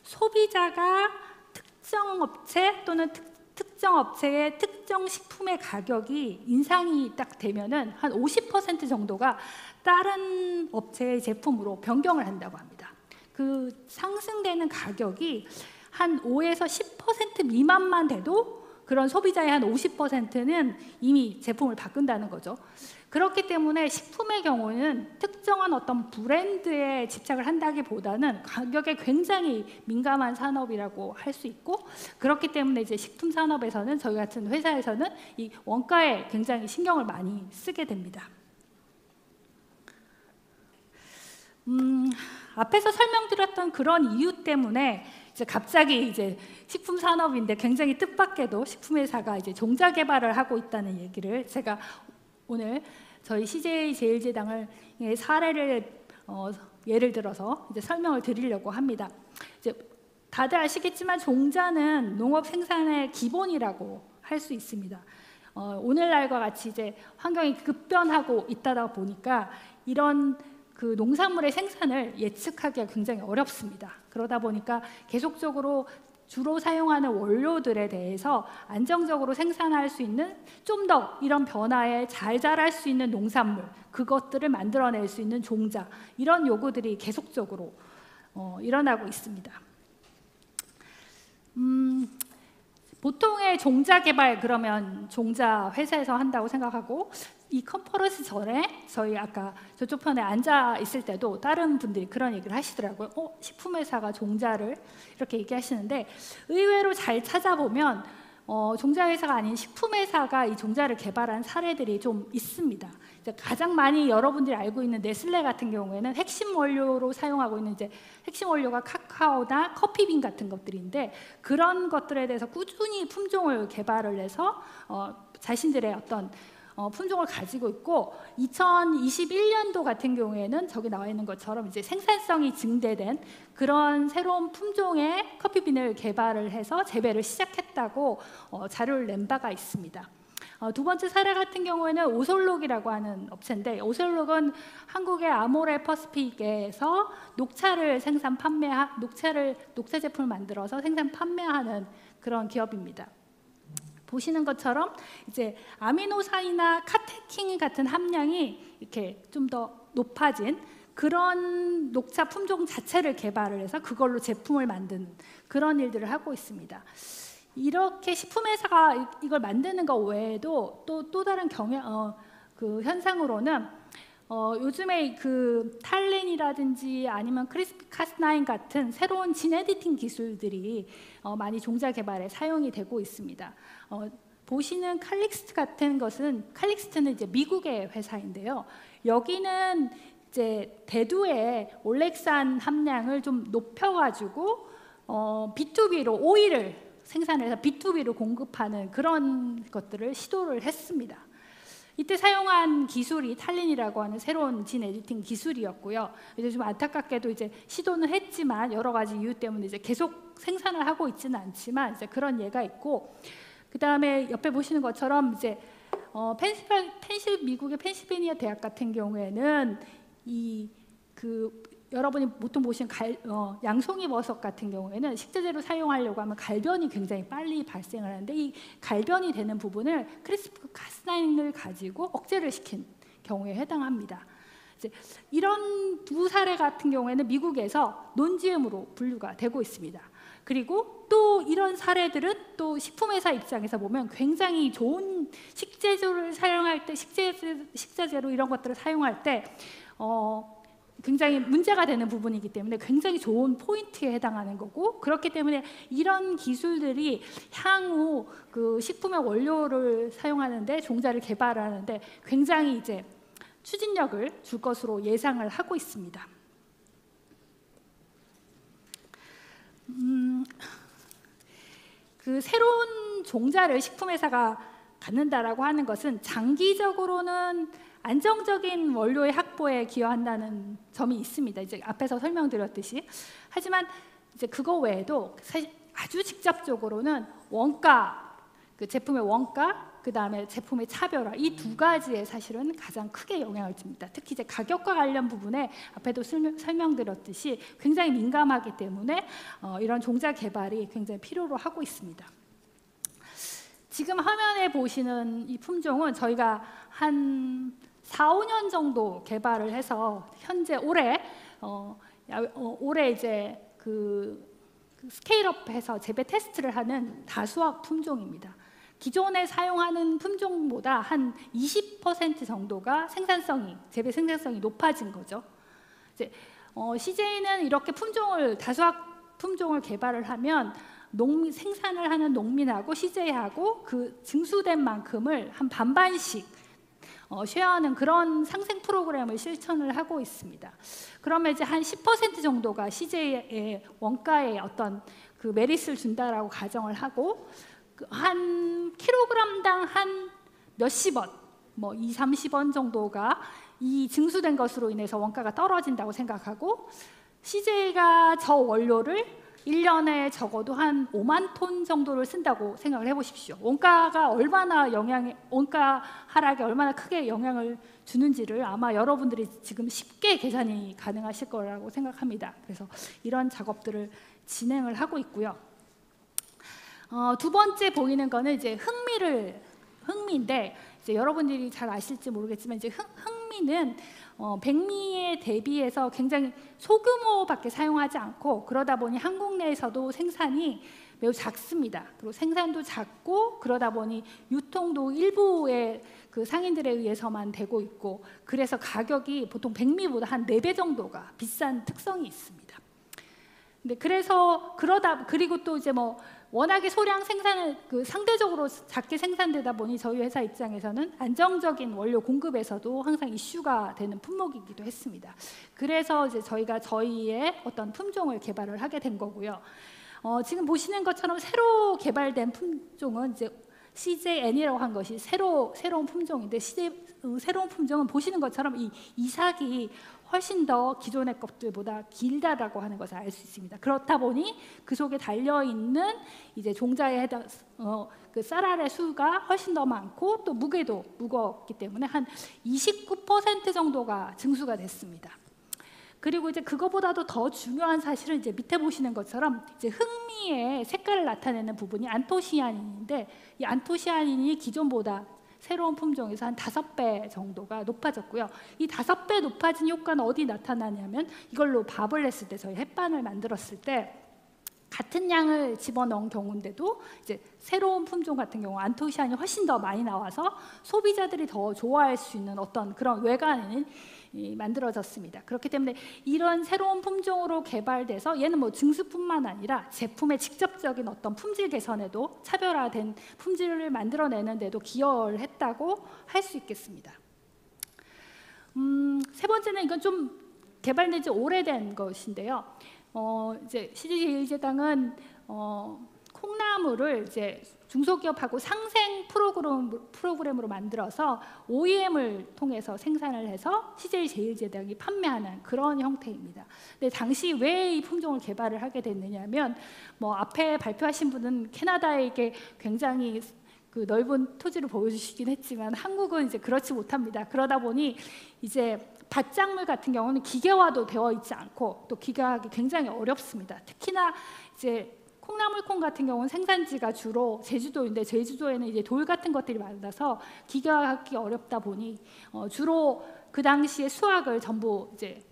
소비자가 특정 업체 또는 특정 업체의 특정 식품의 가격이 인상이 딱 되면은 한 50% 정도가 다른 업체의 제품으로 변경을 한다고 합니다. 그 상승되는 가격이 한 5에서 10% 미만만 돼도 그런 소비자의 한 50%는 이미 제품을 바꾼다는 거죠. 그렇기 때문에 식품의 경우는 특정한 어떤 브랜드에 집착을 한다기보다는 가격에 굉장히 민감한 산업이라고 할 수 있고 그렇기 때문에 이제 식품 산업에서는 저희 같은 회사에서는 이 원가에 굉장히 신경을 많이 쓰게 됩니다. 앞에서 설명드렸던 그런 이유 때문에 이제 갑자기 이제 식품 산업인데 굉장히 뜻밖에도 식품 회사가 이제 종자 개발을 하고 있다는 얘기를 제가 오늘 저희 CJ 제1재단의 사례를 예를 들어서 이제 설명을 드리려고 합니다. 이제 다들 아시겠지만 종자는 농업 생산의 기본이라고 할 수 있습니다. 오늘날과 같이 이제 환경이 급변하고 있다 보니까 이런 그 농산물의 생산을 예측하기가 굉장히 어렵습니다. 그러다 보니까 계속적으로 주로 사용하는 원료들에 대해서 안정적으로 생산할 수 있는 좀 더 이런 변화에 잘 자랄 수 있는 농산물, 그것들을 만들어낼 수 있는 종자, 이런 요구들이 계속적으로 일어나고 있습니다. 보통의 종자 개발 그러면 종자 회사에서 한다고 생각하고, 이 컨퍼런스 전에 저희 아까 저쪽 편에 앉아 있을 때도 다른 분들이 그런 얘기를 하시더라고요. 식품회사가 종자를 이렇게 얘기하시는데, 의외로 잘 찾아보면 종자회사가 아닌 식품회사가 이 종자를 개발한 사례들이 좀 있습니다. 이제 가장 많이 여러분들이 알고 있는 네슬레 같은 경우에는 핵심 원료로 사용하고 있는 이제 핵심 원료가 카카오나 커피빈 같은 것들인데, 그런 것들에 대해서 꾸준히 품종을 개발을 해서 자신들의 어떤 품종을 가지고 있고, 2021년도 같은 경우에는 저기 나와 있는 것처럼 이제 생산성이 증대된 그런 새로운 품종의 커피빈을 개발을 해서 재배를 시작했다고 자료를 낸 바가 있습니다. 두 번째 사례 같은 경우에는 오솔록이라고 하는 업체인데, 오솔록은 한국의 아모레 퍼시픽에서 녹차 제품을 만들어서 생산 판매하는 그런 기업입니다. 보시는 것처럼 이제 아미노산이나 카테킨 같은 함량이 이렇게 좀 더 높아진 그런 녹차 품종 자체를 개발을 해서 그걸로 제품을 만드는 그런 일들을 하고 있습니다. 이렇게 식품회사가 이걸 만드는 것 외에도 또 다른 그 현상으로는 요즘에 그 탈린이라든지 아니면 크리스피카스9 같은 새로운 진 에디팅 기술들이 많이 종자 개발에 사용이 되고 있습니다. 보시는 칼릭스트 같은 것은, 칼릭스트는 이제 미국의 회사인데요. 여기는 이제 대두의 올렉산 함량을 좀 높여가지고 B2B로 오일을 생산해서 B2B로 공급하는 그런 것들을 시도를 했습니다. 이때 사용한 기술이 탈린이라고 하는 새로운 진 에디팅 기술이었고요. 이제 좀 안타깝게도 이제 시도는 했지만 여러 가지 이유 때문에 이제 계속 생산을 하고 있지는 않지만 이제 그런 예가 있고, 그 다음에 옆에 보시는 것처럼 이제 미국의 펜실베니아 대학 같은 경우에는 여러분이 보통 보시는 양송이 버섯 같은 경우에는 식재재로 사용하려고 하면 갈변이 굉장히 빨리 발생을 하는데, 이 갈변이 되는 부분을 크리스피카스9을 가지고 억제를 시킨 경우에 해당합니다. 이제 이런 두 사례 같은 경우에는 미국에서 논지음으로 분류가 되고 있습니다. 그리고 또 이런 사례들은 또 식품회사 입장에서 보면 굉장히 좋은 식재료를 사용할 때, 식자재로 이런 것들을 사용할 때 굉장히 문제가 되는 부분이기 때문에 굉장히 좋은 포인트에 해당하는 거고, 그렇기 때문에 이런 기술들이 향후 그 식품의 원료를 사용하는데, 종자를 개발하는데 굉장히 이제 추진력을 줄 것으로 예상을 하고 있습니다. 그 새로운 종자를 식품회사가 갖는다라고 하는 것은 장기적으로는 안정적인 원료의 확보에 기여한다는 점이 있습니다. 이제 앞에서 설명드렸듯이. 하지만 이제 그거 외에도 사실 아주 직접적으로는 원가, 그 제품의 원가, 그 다음에 제품의 차별화, 이 두 가지에 사실은 가장 크게 영향을 줍니다. 특히 이제 가격과 관련 부분에 앞에도 설명드렸듯이 굉장히 민감하기 때문에 이런 종자 개발이 굉장히 필요로 하고 있습니다. 지금 화면에 보시는 이 품종은 저희가 한 4, 5년 정도 개발을 해서 현재 올해 이제 그 스케일업해서 재배 테스트를 하는 다수학 품종입니다. 기존에 사용하는 품종보다 한 20% 정도가 재배 생산성이 높아진 거죠. 이제 CJ는 이렇게 다수학 품종을 개발을 하면 생산을 하는 농민하고 CJ하고 그 증수된 만큼을 한 반반씩 쉐어하는 그런 상생 프로그램을 실천을 하고 있습니다. 그러면 이제 한 10% 정도가 CJ의 원가에 어떤 그 메리트를 준다라고 가정을 하고, 한 킬로그램당 한 몇십 원, 뭐 2, 30원 정도가 이 증수된 것으로 인해서 원가가 떨어진다고 생각하고, CJ가 저 원료를 1년에 적어도 한 5만 톤 정도를 쓴다고 생각을 해보십시오. 원가가 얼마나 원가 하락에 얼마나 크게 영향을 주는지를 아마 여러분들이 지금 쉽게 계산이 가능하실 거라고 생각합니다. 그래서 이런 작업들을 진행을 하고 있고요. 두 번째 보이는 거는 이제 흥미인데 이제 여러분들이 잘 아실지 모르겠지만 이제 흥미는 백미에 대비해서 굉장히 소규모밖에 사용하지 않고 그러다 보니 한국 내에서도 생산이 매우 작습니다. 그리고 생산도 작고 그러다 보니 유통도 일부의 그 상인들에 의해서만 되고 있고 그래서 가격이 보통 백미보다 한 4배 정도가 비싼 특성이 있습니다. 근데 그래서 그리고 또 이제 뭐 워낙에 소량 생산을 상대적으로 작게 생산되다 보니 저희 회사 입장에서는 안정적인 원료 공급에서도 항상 이슈가 되는 품목이기도 했습니다. 그래서 이제 저희가 저희의 어떤 품종을 개발을 하게 된 거고요. 지금 보시는 것처럼 새로 개발된 품종은 이제 CJN이라고 한 것이 새로운 품종인데 새로운 품종은 보시는 것처럼 이 이삭이 훨씬 더 기존의 것들보다 길다라고 하는 것을 알 수 있습니다. 그렇다 보니 그 속에 달려 있는 이제 종자에 해당 그 쌀알의 수가 훨씬 더 많고 또 무게도 무겁기 때문에 한 29% 정도가 증수가 됐습니다. 그리고 이제 그거보다도 더 중요한 사실은 이제 밑에 보시는 것처럼 이제 흥미의 색깔을 나타내는 부분이 안토시아닌인데 이 안토시아닌이 기존보다 새로운 품종에서 한 5배 정도가 높아졌고요. 이 5배 높아진 효과는 어디 나타나냐면 이걸로 밥을 했을 때 저희 햇반을 만들었을 때 같은 양을 집어넣은 경우인데도 이제 새로운 품종 같은 경우 안토시아닌이 훨씬 더 많이 나와서 소비자들이 더 좋아할 수 있는 어떤 그런 외관이 만들어졌습니다. 그렇기 때문에 이런 새로운 품종으로 개발돼서 얘는 뭐 증수뿐만 아니라 제품의 직접적인 어떤 품질 개선에도 차별화된 품질을 만들어내는 데도 기여를 했다고 할 수 있겠습니다. 세 번째는 이건 좀 개발된 지 오래된 것인데요. 이제 CJ제일제당은 콩나물을 이제 중소기업하고 상생 프로그램으로 만들어서 OEM을 통해서 생산을 해서 CJ제일제당이 판매하는 그런 형태입니다. 근데 당시 왜 이 품종을 개발을 하게 됐느냐면 뭐 앞에 발표하신 분은 캐나다에게 굉장히 그 넓은 토지를 보여주시긴 했지만 한국은 이제 그렇지 못합니다. 그러다 보니 이제 밭작물 같은 경우는 기계화도 되어 있지 않고 또 기계화하기 굉장히 어렵습니다. 특히나 이제 콩나물콩 같은 경우는 생산지가 주로 제주도인데 제주도에는 이제 돌 같은 것들이 많아서 기계화하기 어렵다 보니 주로 그 당시에 수확을 전부 이제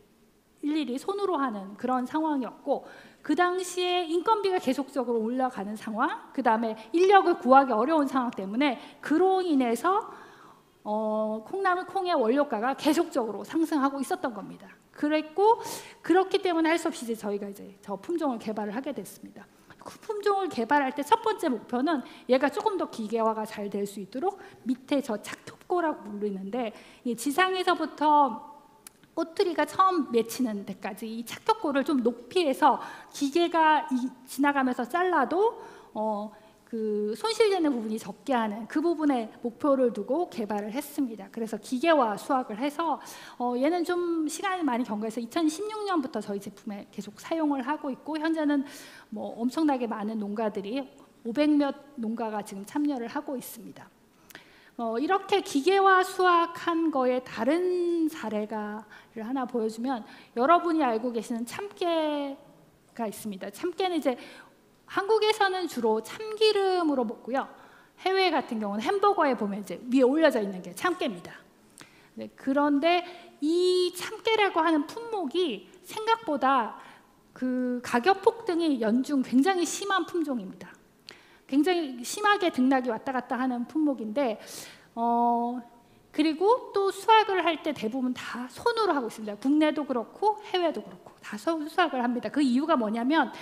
일일이 손으로 하는 그런 상황이었고 그 당시에 인건비가 계속적으로 올라가는 상황, 그 다음에 인력을 구하기 어려운 상황 때문에 그로 인해서 콩나물 콩의 원료가가 계속적으로 상승하고 있었던 겁니다. 그렇기 때문에 할 수 없이 이제 저희가 이제 저 품종을 개발을 하게 됐습니다. 그 품종을 개발할 때 첫 번째 목표는 얘가 조금 더 기계화가 잘 될 수 있도록 밑에 저 착톱고라고 부르는데 이 지상에서부터 꼬투리가 처음 맺히는 데까지 이 착격고를 좀 높이 해서 기계가 지나가면서 잘라도 그 손실되는 부분이 적게 하는 그 부분에 목표를 두고 개발을 했습니다. 그래서 기계화 수확을 해서 얘는 좀 시간이 많이 경과해서 2016년부터 저희 제품에 계속 사용을 하고 있고 현재는 뭐 엄청나게 많은 농가들이 500몇 농가가 지금 참여를 하고 있습니다. 이렇게 기계화 수확한 거에 다른 사례를 하나 보여주면 여러분이 알고 계시는 참깨가 있습니다. 참깨는 이제 한국에서는 주로 참기름으로 먹고요. 해외 같은 경우는 햄버거에 보면 이제 위에 올려져 있는 게 참깨입니다. 네, 그런데 이 참깨라고 하는 품목이 생각보다 그 가격 폭등이 연중 굉장히 심한 품종입니다. 굉장히 심하게 등락이 왔다 갔다 하는 품목인데 그리고 또 수확을 할 때 대부분 다 손으로 하고 있습니다. 국내도 그렇고 해외도 그렇고 다 수확을 합니다. 그 이유가 뭐냐면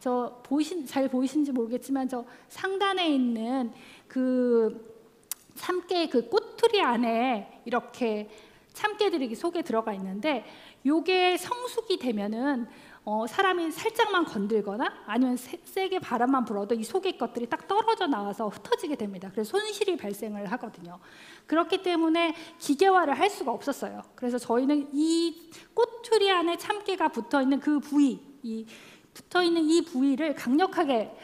잘 보이시는지 모르겠지만 저 상단에 있는 그 참깨 그 꼬투리 안에 이렇게 참깨들이 속에 들어가 있는데 요게 성숙이 되면은 사람이 살짝만 건들거나 아니면 세게 바람만 불어도 이 속의 것들이 딱 떨어져 나와서 흩어지게 됩니다. 그래서 손실이 발생을 하거든요. 그렇기 때문에 기계화를 할 수가 없었어요. 그래서 저희는 이 꼬투리 안에 참깨가 붙어 있는 그 부위, 이 붙어 있는 이 부위를 강력하게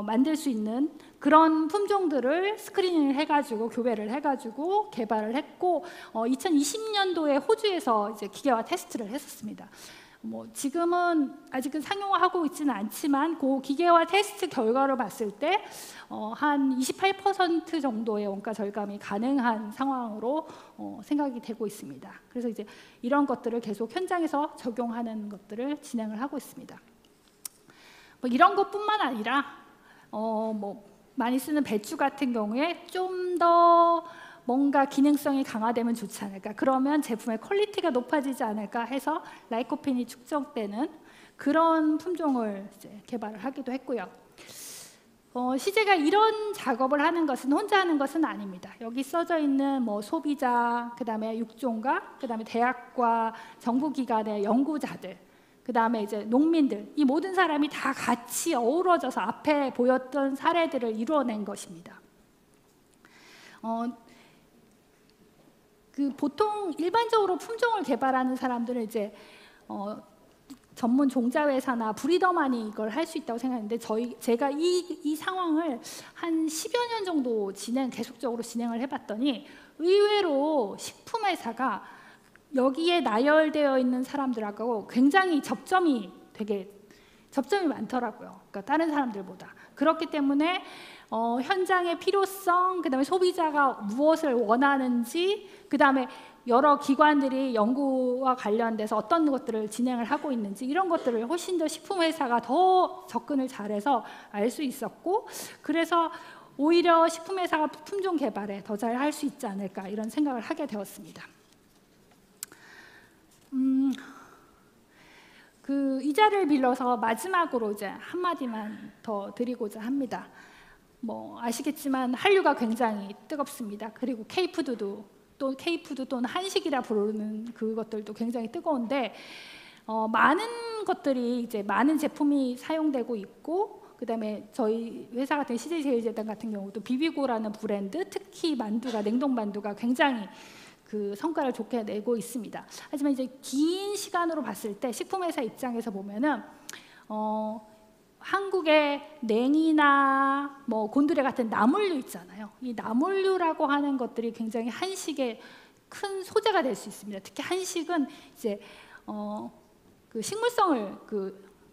만들 수 있는 그런 품종들을 스크리닝을 해가지고 교배를 해가지고 개발을 했고 2020년도에 호주에서 이제 기계화 테스트를 했었습니다. 뭐 지금은 아직은 상용화하고 있지는 않지만 그 기계화 테스트 결과를 봤을 때 한 28% 정도의 원가 절감이 가능한 상황으로 생각이 되고 있습니다. 그래서 이제 이런 것들을 계속 현장에서 적용하는 것들을 진행을 하고 있습니다. 뭐 이런 것뿐만 아니라 뭐 많이 쓰는 배추 같은 경우에 좀 더 뭔가 기능성이 강화되면 좋지 않을까, 그러면 제품의 퀄리티가 높아지지 않을까 해서 라이코펜이 축적되는 그런 품종을 이제 개발을 하기도 했고요. CJ가 이런 작업을 하는 것은 혼자 하는 것은 아닙니다. 여기 써져 있는 뭐 소비자, 그다음에 육종가, 그다음에 대학과 정부기관의 연구자들, 그다음에 이제 농민들, 이 모든 사람이 다 같이 어우러져서 앞에 보였던 사례들을 이루어낸 것입니다. 그 보통 일반적으로 품종을 개발하는 사람들은 이제 전문 종자회사나 브리더만이 이걸 할 수 있다고 생각했는데 제가 이 상황을 한 10여 년 정도 계속적으로 진행을 해봤더니 의외로 식품회사가 여기에 나열되어 있는 사람들하고 굉장히 접점이 많더라고요. 그러니까 다른 사람들보다. 그렇기 때문에 현장의 필요성, 그다음에 소비자가 무엇을 원하는지, 그다음에 여러 기관들이 연구와 관련돼서 어떤 것들을 진행을 하고 있는지, 이런 것들을 훨씬 더 식품회사가 더 접근을 잘해서 알 수 있었고, 그래서 오히려 식품회사가 품종 개발에 더 잘 할 수 있지 않을까, 이런 생각을 하게 되었습니다. 이 자리를 빌려서 마지막으로 이제 한마디만 더 드리고자 합니다. 뭐 아시겠지만 한류가 굉장히 뜨겁습니다. 그리고 K푸드 또는 한식이라 부르는 그것들도 굉장히 뜨거운데 많은 것들이 이제 많은 제품이 사용되고 있고, 그다음에 저희 회사 같은 CJ제일제당 같은 경우도 비비고라는 브랜드, 특히 만두가, 냉동 만두가 굉장히 그 성과를 좋게 내고 있습니다. 하지만 이제 긴 시간으로 봤을 때 식품회사 입장에서 보면은 한국의 냉이나 뭐 곤드레 같은 나물류 있잖아요. 이 나물류라고 하는 것들이 굉장히 한식의 큰 소재가 될 수 있습니다. 특히 한식은 이제 그 식물성을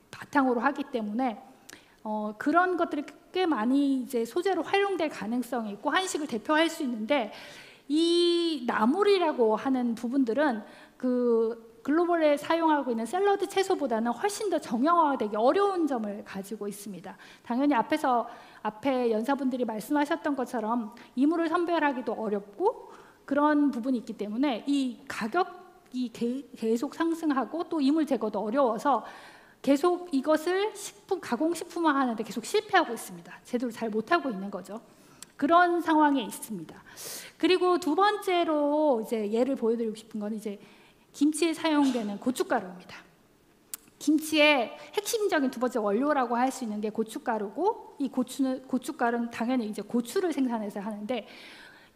바탕으로 하기 때문에 그런 것들이 꽤 많이 이제 소재로 활용될 가능성이 있고 한식을 대표할 수 있는데, 이 나물이라고 하는 부분들은 글로벌에 사용하고 있는 샐러드 채소보다는 훨씬 더 정형화되기 어려운 점을 가지고 있습니다. 당연히 앞에 연사분들이 말씀하셨던 것처럼 이물을 선별하기도 어렵고 그런 부분이 있기 때문에 이 가격이 계속 상승하고 또 이물 제거도 어려워서 계속 이것을 가공식품화 하는데 계속 실패하고 있습니다. 제대로 잘 못하고 있는 거죠. 그런 상황에 있습니다. 그리고 두 번째로 이제 예를 보여드리고 싶은 건 이제 김치에 사용되는 고춧가루입니다. 김치의 핵심적인 두 번째 원료라고 할 수 있는 게 고춧가루고, 이 고춧가루는 당연히 이제 고추를 생산해서 하는데,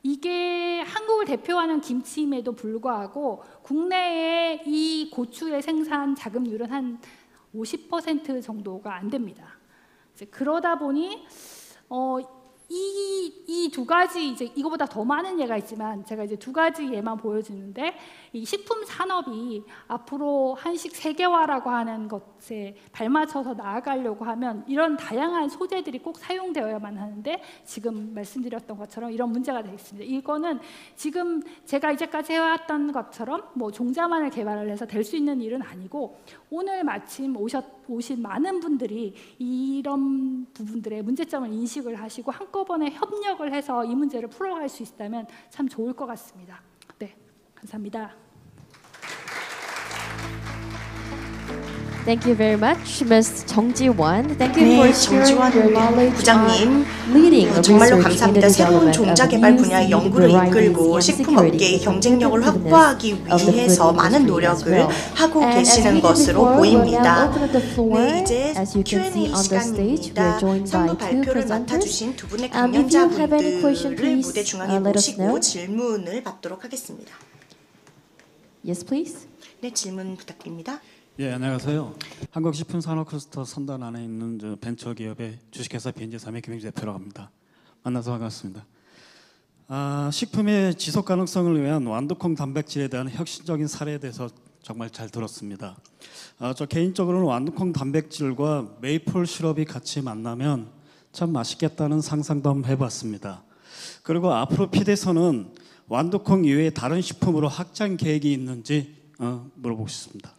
이게 한국을 대표하는 김치임에도 불구하고 국내에 이 고추의 생산 자급률은 한 50% 정도가 안 됩니다. 이제 그러다 보니 이 두 가지, 이제 이거보다 더 많은 예가 있지만 제가 이제 두 가지 예만 보여주는데, 이 식품 산업이 앞으로 한식 세계화라고 하는 것에 발맞춰서 나아가려고 하면 이런 다양한 소재들이 꼭 사용되어야만 하는데, 지금 말씀드렸던 것처럼 이런 문제가 되어 있습니다. 이거는 지금 제가 이제까지 해왔던 것처럼 뭐 종자만을 개발을 해서 될 수 있는 일은 아니고, 오늘 마침 오신 많은 분들이 이런 부분들의 문제점을 인식을 하시고 한꺼번에 협력을 해서 이 문제를 풀어갈 수 있다면 참 좋을 것 같습니다. 네, 감사합니다. Thank you very much, Ms. 정지원. Thank you for 네, sharing your 정지원 knowledge 부장님, on leading the 정말로 research in the 감사합니다. 새로운 development 종자 of 개발 new 분야의 seed 연구를 varieties 이끌고 and 식품업계의 security 경쟁력을 and 확보하기 competitiveness of the 위해서 food 많은 industry 노력을 as well. 하고 And as we 계시는 did 것으로 before, we'll now 보입니다. open up the floor. 네, 이제 As you can see Q&A on the stage, we 시간입니다. are joined by 선거 two 발표를 presenters. 맡아주신 두 분의 If you have any question, 강연자분들을 please 무대 중앙에 let us know. 모시고 질문을 받도록 하겠습니다. Yes, please. 네, 질문 부탁드립니다. 예, 안녕하세요. 한국식품산업클러스터 선단 안에 있는 저 벤처기업의 주식회사 BNJ3의 김영주 대표라고 합니다. 만나서 반갑습니다. 식품의 지속 가능성을 위한 완두콩 단백질에 대한 혁신적인 사례에 대해서 정말 잘 들었습니다. 저 개인적으로는 완두콩 단백질과 메이플 시럽이 같이 만나면 참 맛있겠다는 상상도 한번 해봤습니다. 그리고 앞으로 피드에서는 완두콩 이외에 다른 식품으로 확장 계획이 있는지 물어보고 싶습니다.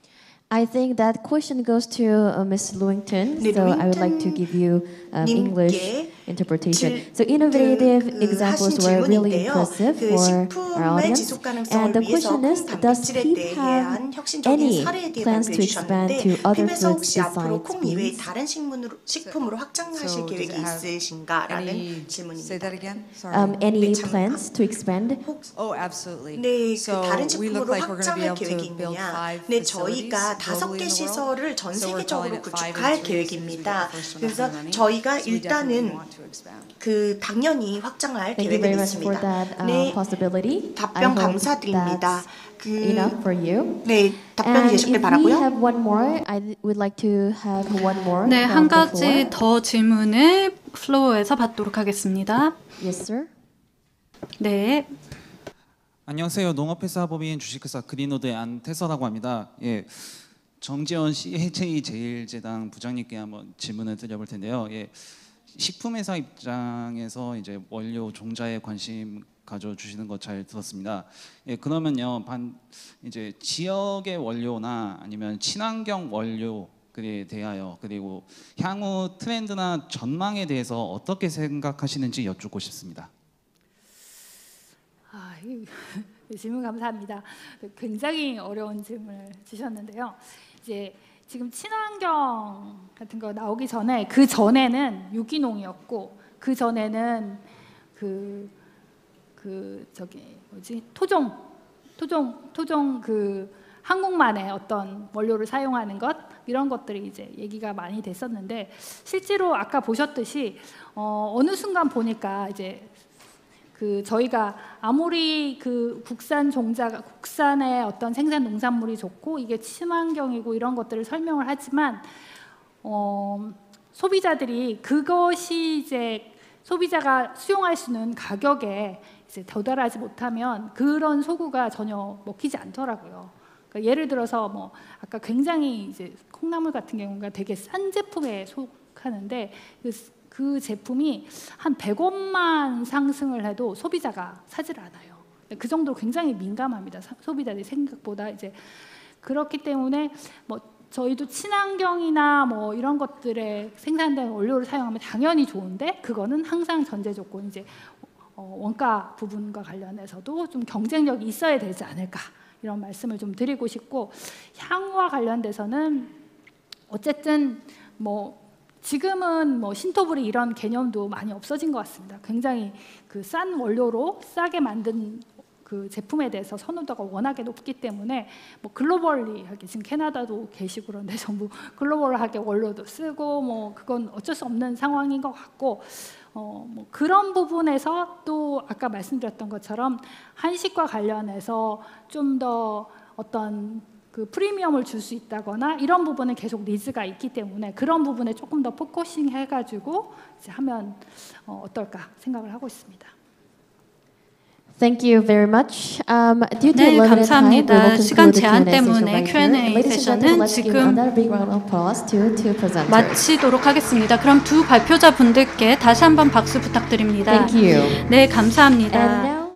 I think that question goes to Ms. Lewington, 네, so I would like to give you English 님께 interpretation. So innovative examples were really impressive 그 for our 식품의 audience. 지속 가능성을 And the 위해서 question is, 콩 does 단백질에 PEEP have 대한 혁신적인 any 사례에 대해 plans to 발표해 expand 주셨는데 to other 핍에서 foods 혹시 앞으로 콩 besides 이외에 beans? 다른 식품으로 확장하실 So 계획이 does it have 있으신가라는 Say 질문입니다. that again. Sorry. Any 네, plans to expand? Oh, absolutely. 네, So 그 다른 we look 식품으로 like we're going to be 확장할 able 계획이 to build 있느냐? 5 네, facilities 저희가 5개 globally in the world. 시설을 전 So we're calling 세계적으로 it 5 구축할 and 3 since we 계획입니다. were first on 그래서 up and running. 저희가 So we definitely 일단은 want to expand. 그 당연히 확장할 Thank you 계획은 very much for 있습니다. that 네, possibility. I 답변 hope 감사드립니다. that's enough for you. 네, 답변이 And 되셨길 if we 바라고요. have one more, I would like to have one more. 네, from 한 the 가지 floor. 더 질문을 플로어에서 받도록 하겠습니다. Yes, sir. 네, 안녕하세요. 농업회사 법인 주식회사 그린노드의 안태서라고 합니다. 예, 정재원 CHA 제일제당 부장님께 한번 질문을 드려볼 텐데요. 예, 식품회사 입장에서 이제 원료 종자에 관심 가져주시는 거 잘 들었습니다. 예, 그러면요, 이제 지역의 원료나 아니면 친환경 원료에 대하여 그리고 향후 트렌드나 전망에 대해서 어떻게 생각하시는지 여쭙고 싶습니다. 질문 감사합니다. 굉장히 어려운 질문을 주셨는데요. 이제 지금 친환경 같은 거 나오기 전에 그 전에는 유기농이었고 그 전에는 토종 그 한국만의 어떤 원료를 사용하는 것 이런 것들이 이제 얘기가 많이 됐었는데 실제로 아까 보셨듯이 어느 순간 보니까 이제 그 저희가 아무리 그 국산의 어떤 생산 농산물이 좋고 이게 친환경이고 이런 것들을 설명을 하지만 소비자들이 그것이 이제 소비자가 수용할 수 있는 가격에 이제 도달하지 못하면 그런 소구가 전혀 먹히지 않더라고요. 그러니까 예를 들어서 뭐 아까 굉장히 이제 콩나물 같은 경우가 되게 싼 제품에 속하는데 그 제품이 한 100원만 상승을 해도 소비자가 사질 않아요. 그 정도로 굉장히 민감합니다. 소비자들이 생각보다 이제 그렇기 때문에 뭐 저희도 친환경이나 뭐 이런 것들에 생산된 원료를 사용하면 당연히 좋은데 그거는 항상 전제 조건 이제 원가 부분과 관련해서도 좀 경쟁력이 있어야 되지 않을까 이런 말씀을 좀 드리고 싶고 향후와 관련돼서는 어쨌든 뭐 지금은 뭐 신토불이 이런 개념도 많이 없어진 것 같습니다. 굉장히 그 싼 원료로 싸게 만든 그 제품에 대해서 선호도가 워낙에 높기 때문에 뭐 글로벌리하게 지금 캐나다도 계시고 그런데 전부 글로벌하게 원료도 쓰고 뭐 그건 어쩔 수 없는 상황인 것 같고 뭐 그런 부분에서 또 아까 말씀드렸던 것처럼 한식과 관련해서 좀 더 어떤 그 프리미엄을 줄 수 있다거나 이런 부분은 계속 니즈가 있기 때문에 그런 부분에 조금 더 포커싱 해가지고 이제 하면 어떨까 생각을 하고 있습니다. Thank you very much. Due to 네, limited time, we 감사합니다. will 시간 conclude the 제한 Q&A session 때문에 right here. Q&A Ladies and gentlemen, 세션은 let's give 지금 another big round of applause to two presenters. 마치도록 하겠습니다. 그럼 두 발표자 분들께 다시 한번 박수 부탁드립니다. Thank you. 네, 감사합니다. And now